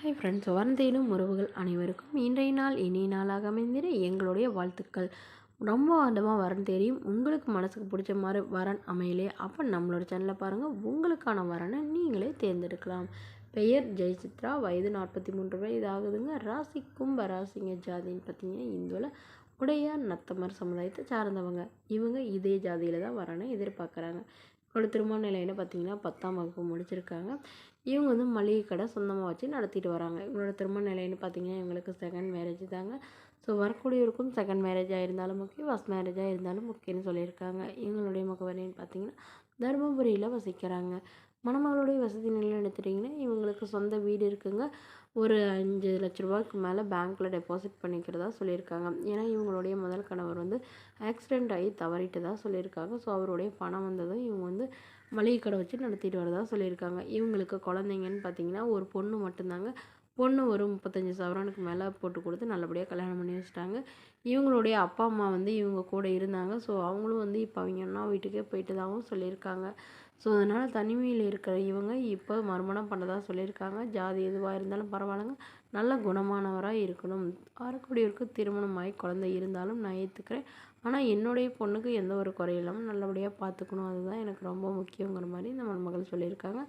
Hi friends, வந்தேனும் உறவுகள் அனைவருக்கும் இன்றைய நாள் இனிய நாளாக அமைந்திட எங்களுடைய வாழ்த்துக்கள். ரொம்ப ஆண்டமாக வரன் தெரியும், உங்களுக்கு மனசுக்கு பிடிச்ச மாதிரி வரன் அமையலையே, அப்போ நம்மளோட சேனலில் பாருங்கள், உங்களுக்கான வரனை நீங்களே தேர்ந்தெடுக்கலாம். பெயர் ஜெயசித்ரா, வயது 43 வயது ஆகுதுங்க. ராசி கும்ப ராசிங்க. ஜாதின்னு பார்த்தீங்கன்னா இந்துவில் உடையார் நத்தமர் சமுதாயத்தை சார்ந்தவங்க. இவங்க இதே ஜாதியில் தான் வரனை எதிர்பார்க்குறாங்க. இவங்களோட திருமண நிலைன்னு பார்த்தீங்கன்னா 10ஆம் வகுப்பு முடிச்சிருக்காங்க. இவங்க மளிகை கடை சொந்தமாக வச்சு நடத்திட்டு வராங்க. இவங்களோட திருமண நிலைன்னு பார்த்தீங்கன்னா இவங்களுக்கு செகண்ட் மேரேஜ் தாங்க. ஸோ வரக்கூடியவருக்கும் செகண்ட் மேரேஜாக இருந்தாலும் முக்கியம், ஃபஸ்ட் மேரேஜாக இருந்தாலும் முக்கியம்னு சொல்லியிருக்காங்க. இவங்களுடைய முகவரின்னு பார்த்தீங்கன்னா தருமபுரியில் வசிக்கிறாங்க. மணமகளுடைய வசதி நிலையில் எடுத்துட்டிங்கன்னா இவங்களுக்கு சொந்த வீடு இருக்குங்க. ஒரு 5 லட்ச ரூபாய்க்கு மேலே பேங்க்கில் டெபாசிட் பண்ணிக்கிறதா சொல்லியிருக்காங்க. ஏன்னா இவங்களுடைய முதல் கணவர் ஆக்சிடெண்ட் ஆகி தவறிட்டு தான் சொல்லியிருக்காங்க. ஸோ அவருடைய பணம் வந்ததும் இவங்க மளிகை கடை வச்சு நடத்திட்டு வரதா சொல்லியிருக்காங்க. இவங்களுக்கு குழந்தைங்கன்னு பார்த்தீங்கன்னா ஒரு பொண்ணு மட்டும்தாங்க. பொண்ணு ஒரு 35 சவரனுக்கு மேலே போட்டு கொடுத்து நல்லபடியாக கல்யாணம் பண்ணி வச்சுட்டாங்க. இவங்களுடைய அப்பா அம்மா இவங்க கூட இருந்தாங்க. ஸோ அவங்களும் இப்போ அவங்க அண்ணா வீட்டுக்கே போயிட்டு தாகவும் சொல்லியிருக்காங்க. ஸோ அதனால் தனிமையில் இருக்கிற இவங்க இப்போ மறுமணம் பண்ணதா சொல்லியிருக்காங்க. ஜாதி எதுவாக இருந்தாலும் பரவாயில்லைங்க, நல்ல குணமானவராக இருக்கணும். வரக்கூடியவருக்கு திருமணமாகி குழந்தை இருந்தாலும் நான் ஏற்றுக்கிறேன். ஆனால் என்னுடைய பொண்ணுக்கு எந்த ஒரு குறையும் இல்லாமல் நல்லபடியாக பார்த்துக்கணும், அதுதான் எனக்கு ரொம்ப முக்கியங்கிற மாதிரி இந்த மருமகள் சொல்லியிருக்காங்க.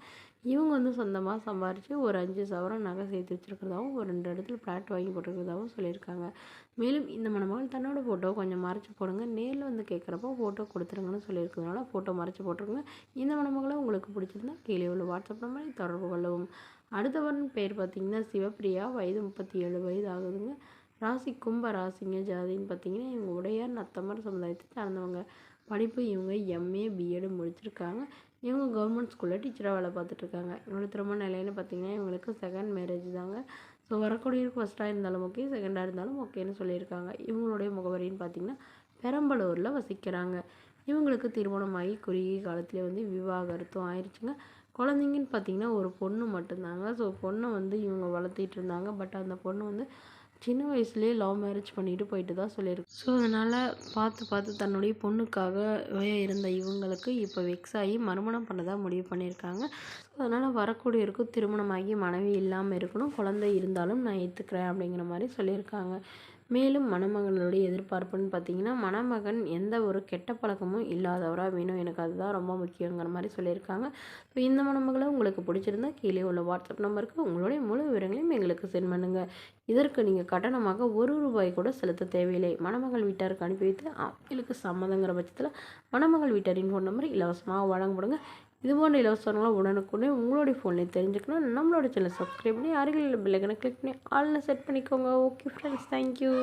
இவங்க சொந்தமாக சம்பாரித்து ஒரு 5 சவரன் நகை சேர்த்து வச்சுருக்கிறதாகவும் ஒரு 2 இடத்துல ஃப்ளாட் வாங்கி போட்டிருக்கிறதாகவும் சொல்லியிருக்காங்க. மேலும் இந்த மணமகள் தன்னோட ஃபோட்டோ கொஞ்சம் மறைச்சி போடுங்க, நேரில் கேட்குறப்போ ஃபோட்டோ கொடுத்துருங்கன்னு சொல்லியிருக்கிறதுனால ஃபோட்டோ மறைச்சி போட்டிருங்க. இந்த மணமகளை உங்களுக்கு பிடிச்சிருந்தா கீழே உள்ள வாட்ஸ்அப் நம்பரை தொடர்பு கொள்ளவும். அடுத்தவன் பேர் பார்த்திங்கன்னா சிவப்பிரியா, வயது 37 வயது ஆகுதுங்க. ராசி கும்ப ராசிங்க. ஜாதின்னு பார்த்தீங்கன்னா இவங்க உடையார் நத்தமர் சமுதாயத்தை சார்ந்தவங்க. படிப்பு இவங்க எம்ஏ பிஎட் முடிச்சிருக்காங்க. இவங்க கவர்மெண்ட் ஸ்கூலில் டீச்சராக வேலை பார்த்துட்ருக்காங்க. இவங்களோட திருமண நிலைன்னு பார்த்தீங்கன்னா இவங்களுக்கு செகண்ட் மேரேஜ் தாங்க. ஸோ வரக்கூடியவருக்கு ஃபஸ்ட்டாக இருந்தாலும் ஓகே, செகண்டாக இருந்தாலும் ஓகேன்னு சொல்லியிருக்காங்க. இவங்களுடைய முகவரின்னு பார்த்தீங்கன்னா பெரம்பலூரில் வசிக்கிறாங்க. இவங்களுக்கு திருமணமாகி குறுகிய காலத்திலே விவாகரத்தும் ஆயிடுச்சுங்க. குழந்தைங்கன்னு பார்த்தீங்கன்னா ஒரு பொண்ணு மட்டும்தாங்க. ஸோ பொண்ணை இவங்க வளர்த்திட்டு இருந்தாங்க. பட் அந்த பொண்ணு சின்ன வயசுலேயே லவ் மேரேஜ் பண்ணிட்டு போயிட்டு தான் சொல்லியிருக்கு. ஸோ அதனால் பார்த்து தன்னுடைய பொண்ணுக்காகவே இருந்த இவங்களுக்கு இப்போ வெக்ஸ் ஆகி மறுமணம் பண்ணதாக முடிவு பண்ணியிருக்காங்க. ஸோ அதனால் வரக்கூடியவருக்கு திருமணமாகி மனைவி இல்லாமல் இருக்கணும், குழந்தை இருந்தாலும் நான் ஏற்றுக்கிறேன் அப்படிங்கிற மாதிரி சொல்லியிருக்காங்க. மேலும் மணமகளுடைய எதிர்பார்ப்புன்னு பார்த்தீங்கன்னா மணமகன் எந்த ஒரு கெட்ட பழக்கமும் இல்லாதவராக வேணும், எனக்கு அதுதான் ரொம்ப முக்கியங்கிற மாதிரி சொல்லியிருக்காங்க. ஸோ இந்த மணமகளை உங்களுக்கு பிடிச்சிருந்தா கீழே உள்ள வாட்ஸ்அப் நம்பருக்கு உங்களுடைய முழு விவரங்களையும் எங்களுக்கு சென்ட் பண்ணுங்கள். இதற்கு நீங்கள் கட்டணமாக ₹1 கூட செலுத்த தேவையில்லை. மணமகள் வீட்டாருக்கு அனுப்பி வைத்து அவங்களுக்கு சம்மதங்கிற பட்சத்தில் மணமகள் வீட்டாரின் ஃபோன் நம்பர் இலவசமாக வழங்கப்படுங்க. இதுபோன்ற இலவசங்களாம் உடனுக்குடனே உங்களுடைய ஃபோன்லேயே தெரிஞ்சுக்கணும். நம்மளோட சேனலை சப்ஸ்கிரைப் பண்ணி அருகில் பெல் ஐகானை கிளிக் பண்ணி ஆல்னு செட் பண்ணிக்கோங்க. Okay friends, thank you.